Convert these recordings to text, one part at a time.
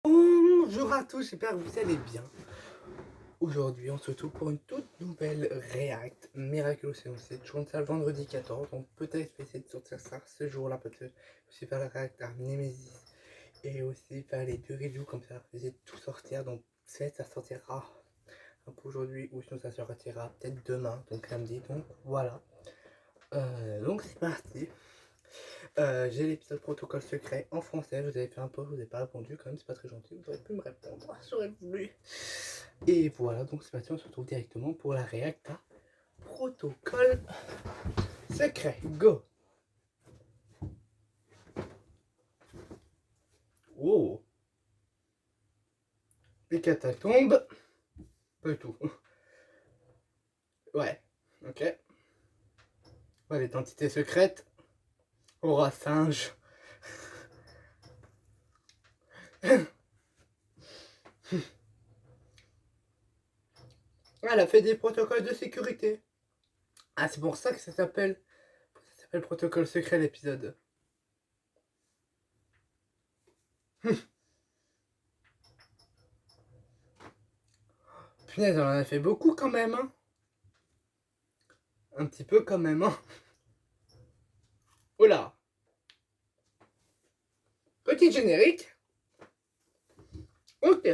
Bonjour à tous, j'espère que vous allez bien. Aujourd'hui, on se retrouve pour une toute nouvelle React Miraculous Saison 7. Je compte ça le vendredi 14, donc peut-être essayer de sortir ça ce jour-là, peut-être aussi faire le React à Nemesis et aussi faire les deux reviews comme ça, essayer de tout sortir. Donc peut-être ça sortira un peu aujourd'hui ou sinon ça sortira peut-être demain, donc samedi. Donc voilà. Donc c'est parti. J'ai l'épisode protocole secret en français. Vous avez fait un post, vous n'avez pas répondu quand même, c'est pas très gentil. Vous auriez pu me répondre, j'aurais voulu. Et voilà, donc c'est parti, on se retrouve directement pour la React à protocole secret. Go! Oh! Les catacombes. Pas du tout. Ouais, ok. Ouais, l'identité secrète. Aura singe. Elle a fait des protocoles de sécurité. Ah, c'est pour ça que ça s'appelle protocole secret l'épisode. Punaise, on en a fait beaucoup quand même, hein. Un petit peu quand même, hein. Oula. Petit générique. Ok.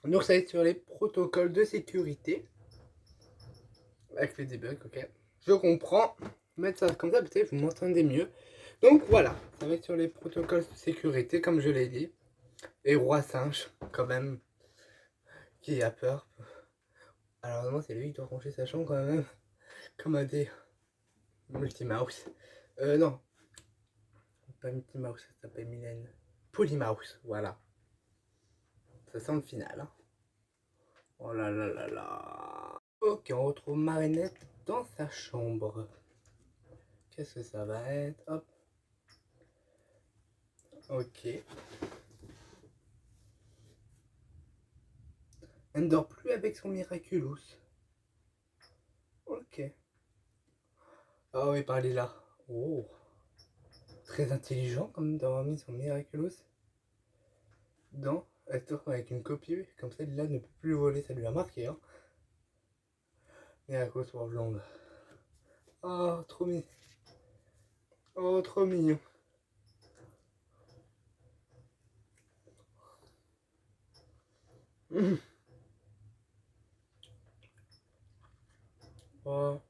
Donc ça va être sur les protocoles de sécurité. Avec les debugs, ok. Je comprends. Mettre ça comme ça, peut-être vous m'entendez mieux. Donc voilà, ça va être sur les protocoles de sécurité, comme je l'ai dit. Et Roi Singe, quand même, qui a peur. Alors non, c'est lui qui doit ranger sa chambre quand même. Comme un des Multimouse. Non, pas Multimouse, ça s'appelle Mylène. Polymouse, voilà. Ça sent le final. Hein. Oh là là là là. Ok, on retrouve Marinette dans sa chambre. Qu'est-ce que ça va être? Hop. Ok. Elle ne dort plus avec son Miraculous. Ok. Ah oui, par là. Oh. Très intelligent comme d'avoir mis son Miraculous dans. Elle dort avec une copie. Comme ça, Lila ne peut plus le voler. Ça lui a marqué. Hein. Miraculous pour blonde. Oh, trop mignon. Oh, trop mignon. Oh.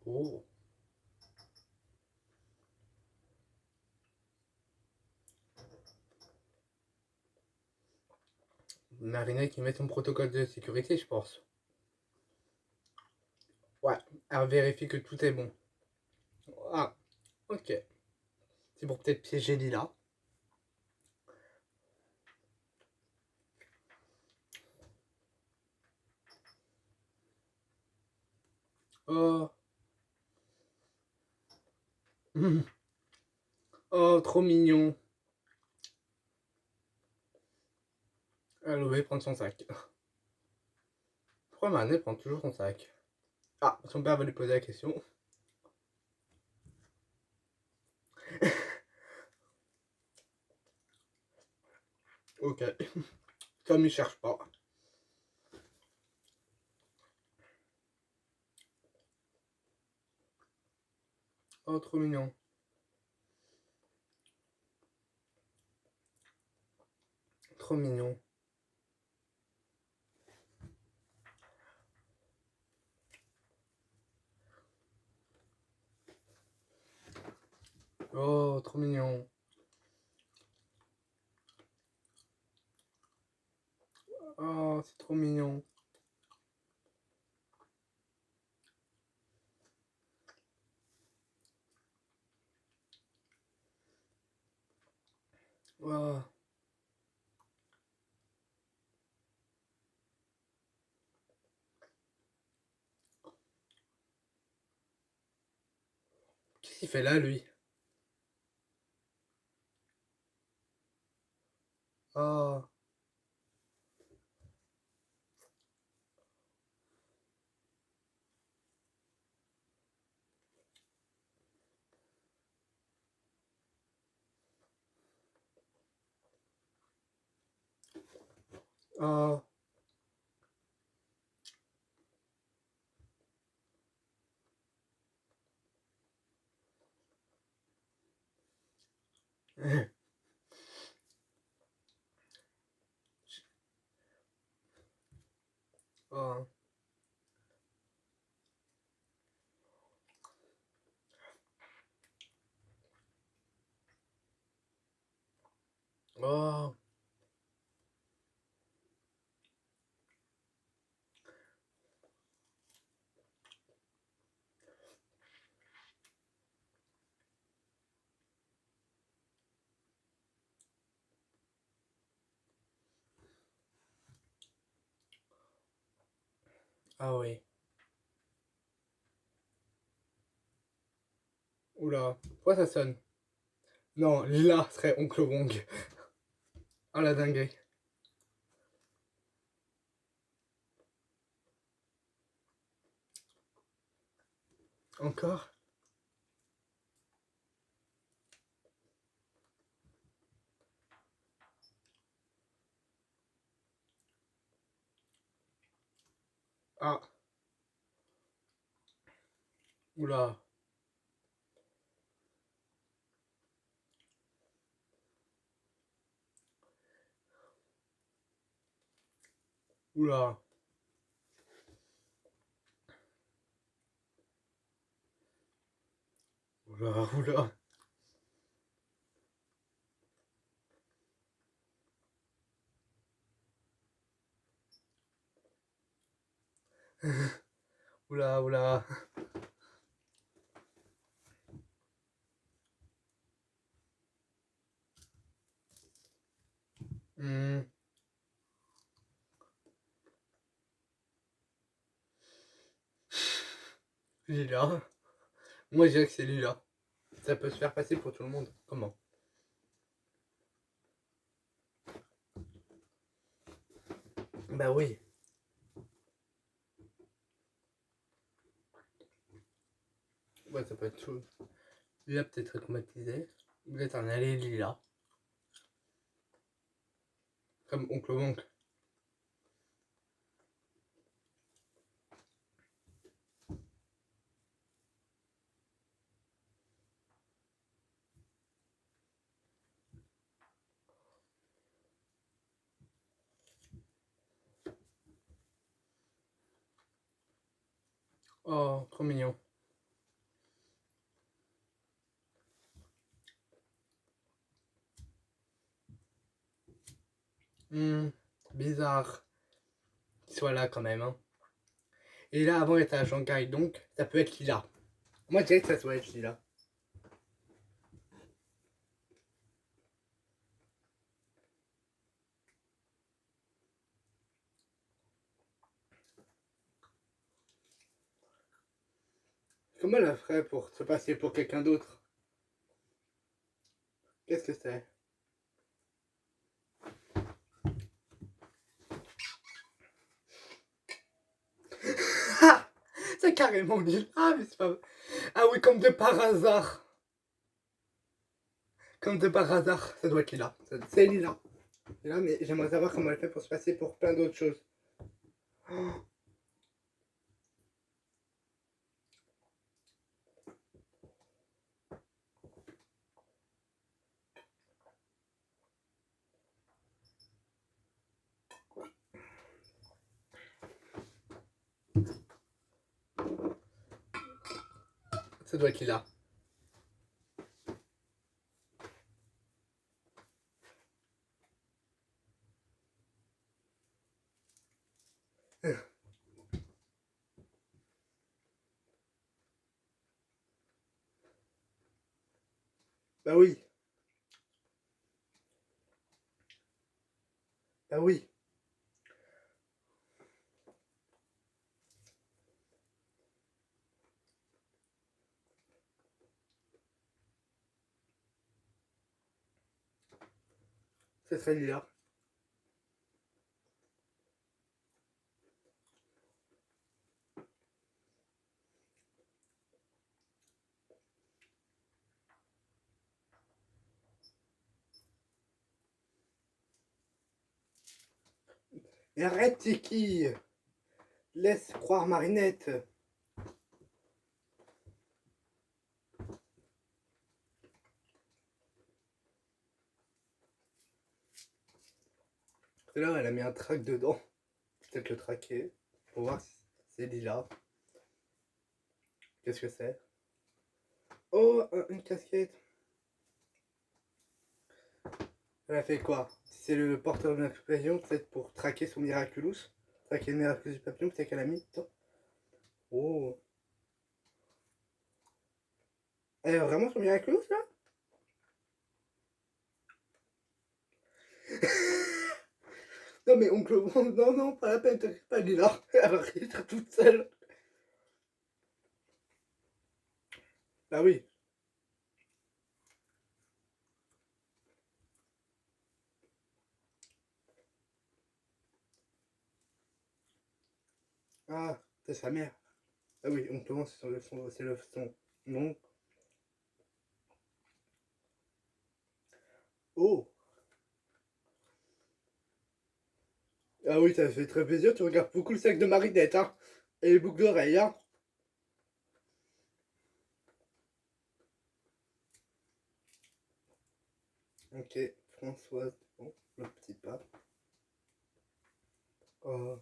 Oh. Marina qui met son protocole de sécurité, je pense. Ouais, elle vérifie que tout est bon. Ah, ok. C'est pour peut-être piéger Lila. Oh. Oh, trop mignon. Elle va prendre son sac. Pourquoi Marina prend toujours son sac? Ah, son père va lui poser la question. Ok. Comme il cherche pas. Oh, trop mignon. Trop mignon. Oh, trop mignon. Oh, c'est trop mignon. Oh. Qu'est-ce qu'il fait là, lui? Oh. Oh. Oh. Oh. Ah oui. Oula. Pourquoi ça sonne? Non, là serait Oncle Wong. Oh la dinguerie. Encore? Ah. Oula. Oula. Oula. Oula. Oula. Oula. Hmm. Lila. Moi je dirais que c'est Lila. Ça peut se faire passer pour tout le monde. Comment? Bah oui. Ouais, ça peut être tout. Lila peut-être traumatisé. Peut-être un aller Lila. Comme Oncle Wong. Oh, trop mignon. Hmm. Bizarre qu'il soit là quand même. Hein. Et là, avant, il était à Shanghai, donc ça peut être Lila. Moi, je dirais que ça doit être Lila. Comment elle a ferait pour se passer pour quelqu'un d'autre? Qu'est-ce que c'est? C'est carrément Lila. Ah, mais c'est pas. Ah oui, comme de par hasard. Comme de par hasard, ça doit être Lila. C'est Lila. Lila, mais j'aimerais savoir comment elle fait pour se passer pour plein d'autres choses. Oh, ça doit être Lila. Bah oui. Bah oui. Ça serait Lila. Mais arrête, t'es qui? Laisse croire Marinette. Et là, elle a mis un trac dedans. Peut-être le traquer. Pour voir si c'est lila. Qu'est-ce que c'est? Oh, une casquette. Elle a fait quoi? Si c'est le porteur de papillon, peut-être pour traquer son Miraculous. Traquer le Miraculous du papillon, peut-être qu'elle a mis. Attends. Oh. Elle a vraiment son Miraculous là? Non mais oncle, non, non, pas la peine, t'inquiète pas, Lila. Elle va rire toute seule. Bah oui. Ah, c'est sa mère. Ah oui, on commence sur c'est le son. Non. Oh. Ah oui, ça fait très plaisir, tu regardes beaucoup le sac de Marinette, hein. Et les boucles d'oreilles, hein. Ok, Françoise, bon, le petit pas. Oh.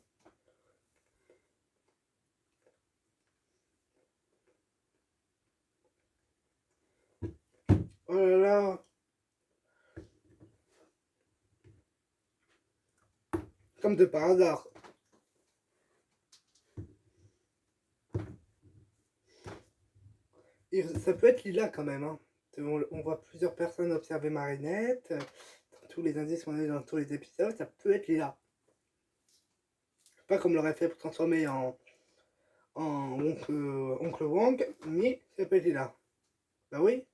Oh là là. Comme de par hasard. Et ça peut être Lila quand même, hein. On voit plusieurs personnes observer Marinette. Dans tous les indices qu'on a dans tous les épisodes, ça peut être Lila. Pas comme l'aurait fait pour transformer en oncle Wang, mais ça peut être Lila. Bah oui.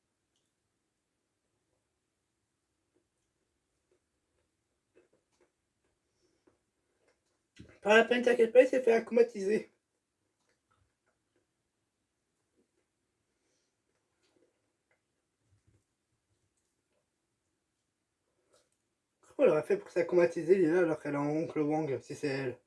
Pas la peine, t'inquiète pas, il s'est fait acclimatiser. Comment elle aurait fait pour s'acclimatiser Lila alors qu'elle est en oncle Wang, si c'est elle?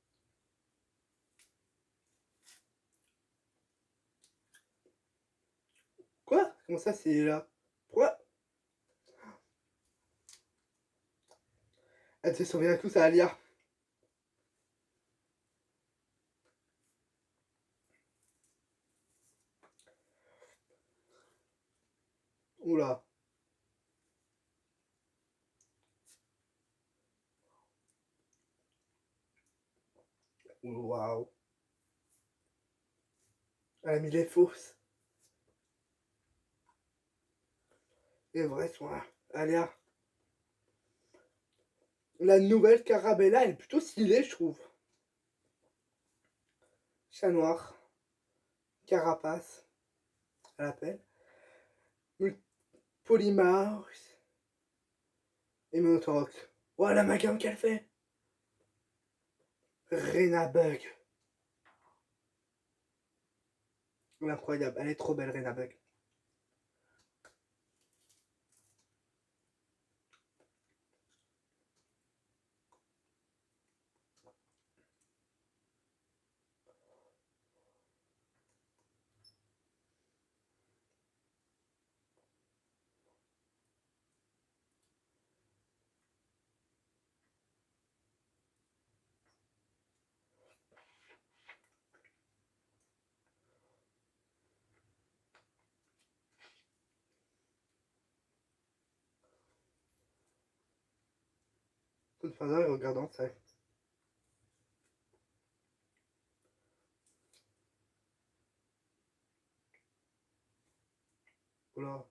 Quoi? Comment ça c'est Lila? Pourquoi? Elle s'est sauvée à tous à Alia. Oula. Waouh. Elle a mis les fausses. Les vrais soins. Alia. La nouvelle Carabella, elle est plutôt stylée, je trouve. Chat noir. Carapace. Elle appelle. Polymouse. Et Monotrox. Voilà la magamme qu'elle fait. Rena Bug. Incroyable. Elle est trop belle, Rena Bug. Toute façon, regardant ça. Oula.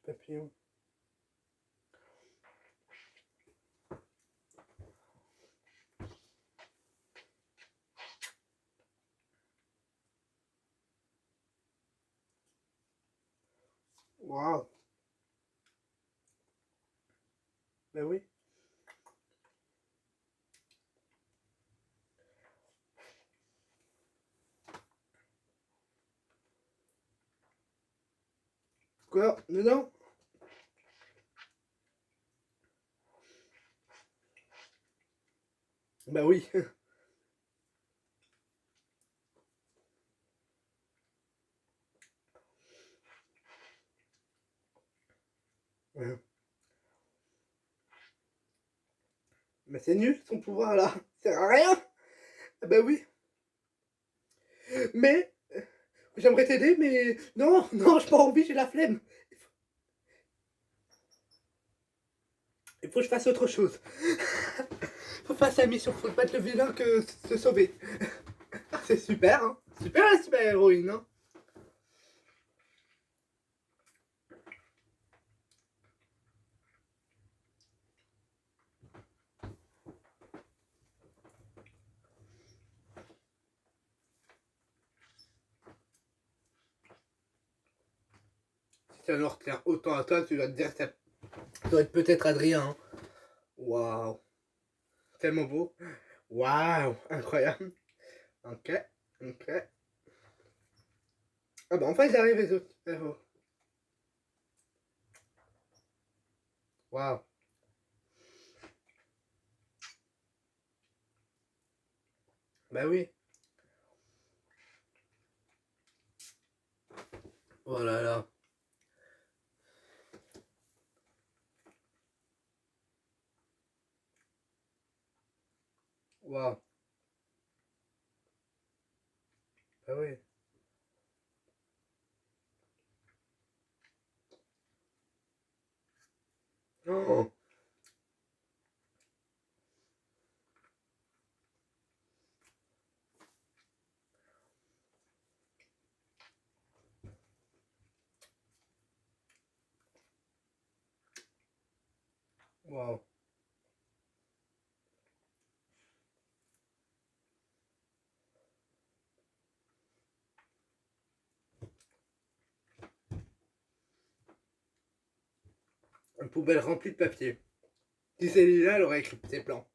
Papillon. Waouh. Ben oui. Quoi? Mais non. Bah oui. Mais c'est nul son pouvoir là. Ça sert à rien. Ah bah oui. Mais j'aimerais t'aider, mais non, non, j'ai pas envie, j'ai la flemme. Il faut que je fasse autre chose. Faut faire sa mission, faut battre le vilain que se sauver. C'est super, hein. Super la super héroïne, hein. Si ça leur tient autant à toi, tu vas te dire que ça doit être peut-être Adrien. Hein. Waouh. Tellement beau. Waouh. Incroyable. Ok. Ok. Ah bah enfin ils arrivent les autres héros. Waouh. Bah oui. Oh là là. Waouh. Bah oui. Oh. Waouh. Une poubelle remplie de papier. Si c'est Lila, elle aurait écrit ses plans.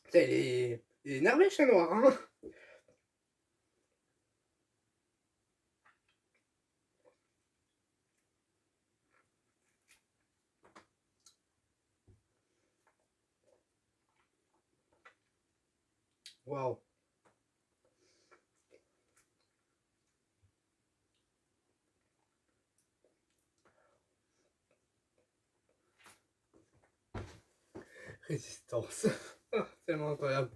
Putain, il est énervé, le chat noir, hein. Waouh. Résistance. Oh, tellement incroyable.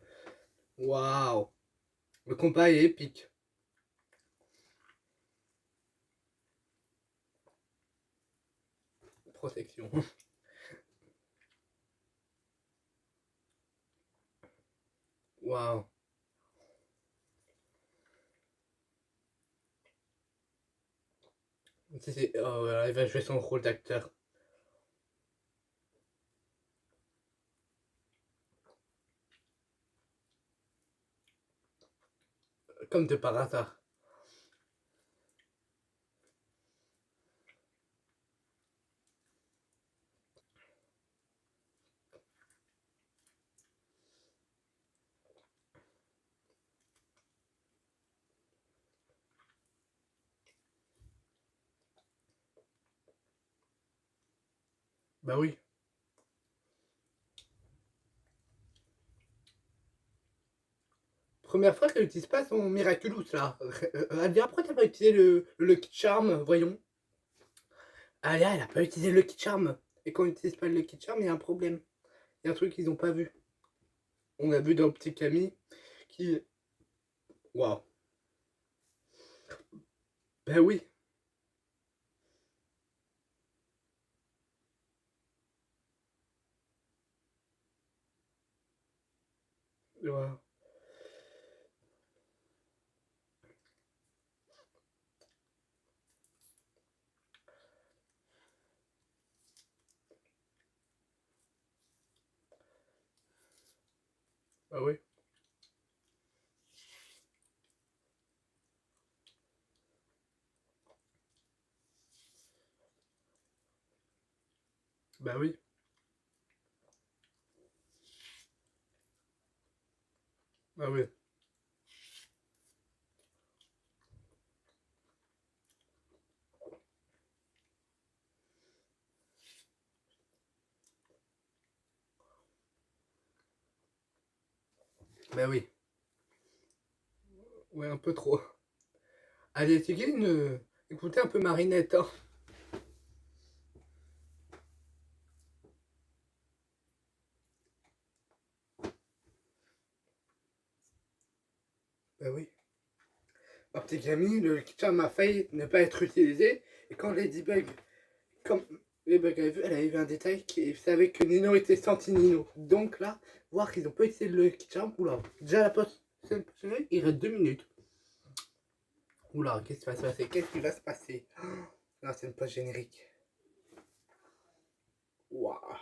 Waouh. Le combat est épique. Protection. Waouh. Oh, voilà, il va jouer son rôle d'acteur. Comme de par hasard. Bah oui. Première fois qu'elle utilise pas son Miraculous là. Elle dit après t'as pas utilisé le Lucky Charm, voyons. Ah là, elle a pas utilisé le Lucky Charm. Et quand on utilise pas le Lucky Charm, il y a un problème. Il y a un truc qu'ils ont pas vu. On a vu dans le petit Camille qui. Waouh. Bah oui. Waouh. Bah oui. Bah oui. Bah oui. Bah oui. Ouais, un peu trop. Allez, écoutez un peu Marinette, hein. Bah oui. Ma petite Camille, le charm a failli ne pas être utilisé. Et quand Ladybug, comme Ladybug avait vu, elle avait vu un détail qui savait que Nino était Santi-Nino. Donc là, voir qu'ils n'ont pas utilisé le charm, oula. Déjà la poste, il reste 2 minutes. Oula, qu'est-ce qui va se passer? Qu'est-ce qui va se passer? Là, c'est une poste générique. Waouh.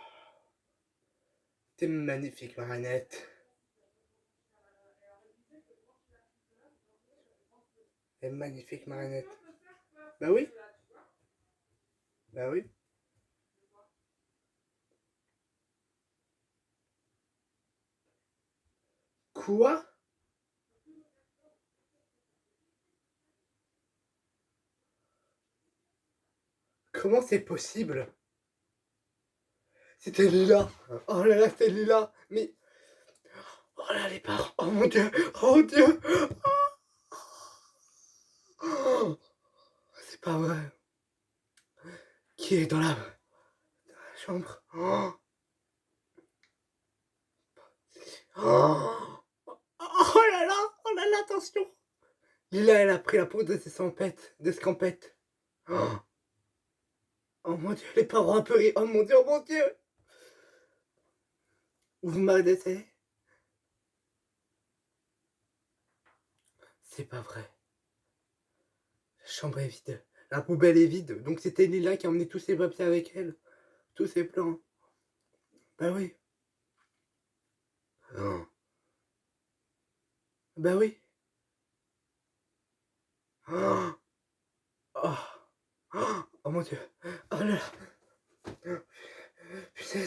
T'es magnifique, Marinette. Elle est magnifique, Marinette. Bah oui. Bah oui. Quoi? Comment c'est possible? C'était Lila. Oh là là, c'était Lila. Mais. Oh là, les parents. Oh mon dieu. Oh mon dieu. Oh, c'est pas vrai. Qui est dans la chambre? Oh, oh, oh là là, attention. Lila, elle a pris la peau de ses scampettes. De scampettes. Oh, oh mon dieu, les parents apeurés. Oh mon dieu, oh mon dieu. Vous m'arrêtez? C'est pas vrai. La chambre est vide. La poubelle est vide. Donc c'était Lila qui a emmené tous ses papiers avec elle. Tous ses plans. Bah oui. Oh. Bah oui. Oh. Oh. Oh mon dieu. Oh là là. Putain,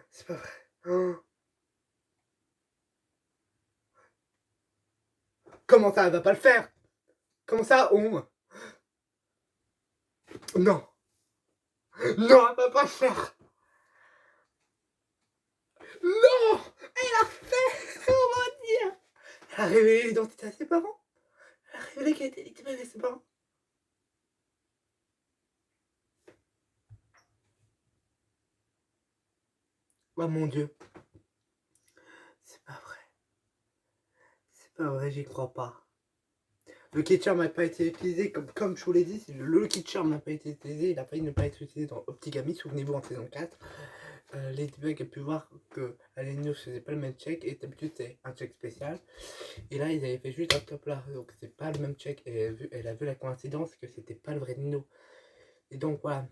c'est pas vrai. Oh. Comment ça, elle va pas le faire? Comment ça, on? Non. Non, elle va pas le faire. Non. Elle a fait. Oh mon dieu. Elle a révélé l'identité à ses parents. Elle a révélé qu'elle était l'identité de ses parents. Oh mon dieu. C'est pas vrai. C'est pas vrai, j'y crois pas. Le Lucky Charm n'a pas été utilisé, comme je vous l'ai dit, si le Lucky Charm n'a pas été utilisé, il a failli ne pas être utilisé dans Optigami, souvenez-vous en saison 4. Ladybug a pu voir que Alenio ne faisait pas le même check, et d'habitude c'est un check spécial. Et là ils avaient fait juste un top là, donc c'est pas le même check, et elle a vu la coïncidence que c'était pas le vrai Nino. Et donc voilà,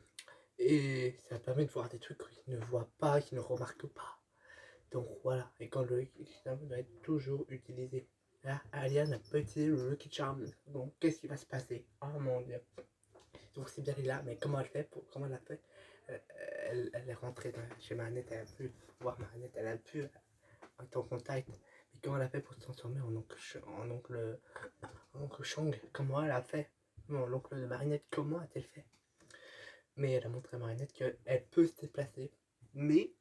et ça permet de voir des trucs qu'ils ne voient pas, qu'ils ne remarquent pas. Donc voilà, et quand le Lucky Charm doit être toujours utilisé. Là, Alia n'a pas utilisé le Lucky Charm. Donc, qu'est-ce qui va se passer? Oh mon dieu. Donc, c'est bien là, mais comment elle fait comment elle a fait elle est rentrée chez Marinette, elle a pu voir Marinette, elle a pu être en contact. Mais comment elle a fait pour se transformer en oncle Shang? Comment elle a fait? L'oncle de Marinette, comment a-t-elle fait? Mais elle a montré à Marinette qu'elle peut se déplacer. Mais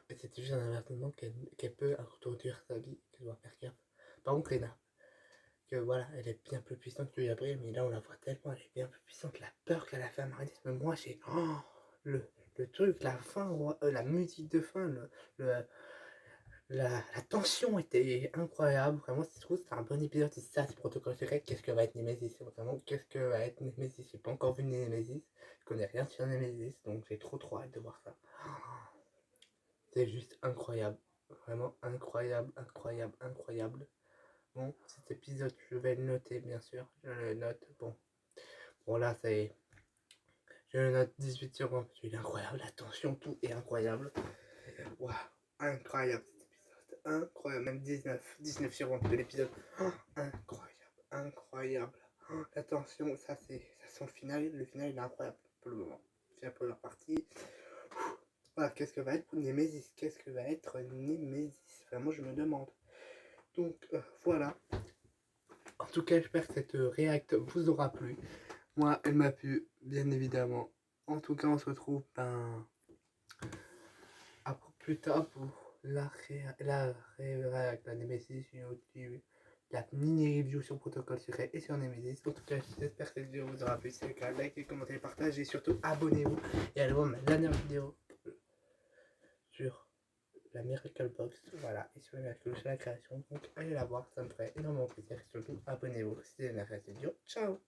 c'était juste un avertissement qu'elle peut introduire sa vie, qu'elle doit faire gaffe. Par contre, Lena, que voilà, elle est bien plus puissante que Gabriel, mais là on la voit tellement, elle est bien plus puissante. La peur qu'elle a fait à Marinette, mais moi j'ai. Oh, le truc, la fin, la musique de fin, la tension était incroyable. Vraiment, je trouve que c'était un bon épisode. C'est ça, c'est Protocole Secret. Qu'est-ce que va être Nemesis? Vraiment, qu'est-ce que va être Nemesis? J'ai pas encore vu Nemesis, je connais rien sur Nemesis, donc j'ai trop hâte de voir ça. C'est juste incroyable. Vraiment incroyable, incroyable, incroyable. Bon, cet épisode, je vais le noter, bien sûr. Je le note. Bon là, c'est. Je le note 18 sur 20. Il est incroyable. La tension, tout est incroyable. Waouh, incroyable cet épisode. Incroyable. Même 19 sur 20 de l'épisode. Oh, incroyable. Incroyable. Oh, la tension, ça c'est son final. Le final, il est incroyable pour le moment. C'est la première partie. Voilà, qu'est-ce que va être Nemesis? Qu'est-ce que va être Nemesis? Vraiment, je me demande. Donc, voilà. En tout cas, j'espère que cette réact vous aura plu. Moi, elle m'a plu, bien évidemment. En tout cas, on se retrouve à plus tard pour la Nemesis sur YouTube, la mini review sur Protocole Secret et sur Nemesis. En tout cas, j'espère que cette vidéo vous aura plu. Si c'est le cas, likez, commentez, partagez et surtout abonnez-vous. Et allez voir ma dernière vidéo sur la Miracle Box, voilà, et sur la Miracle sur la création. Donc allez la voir, ça me ferait énormément plaisir. Et surtout abonnez-vous. C'était la vidéo. Ciao.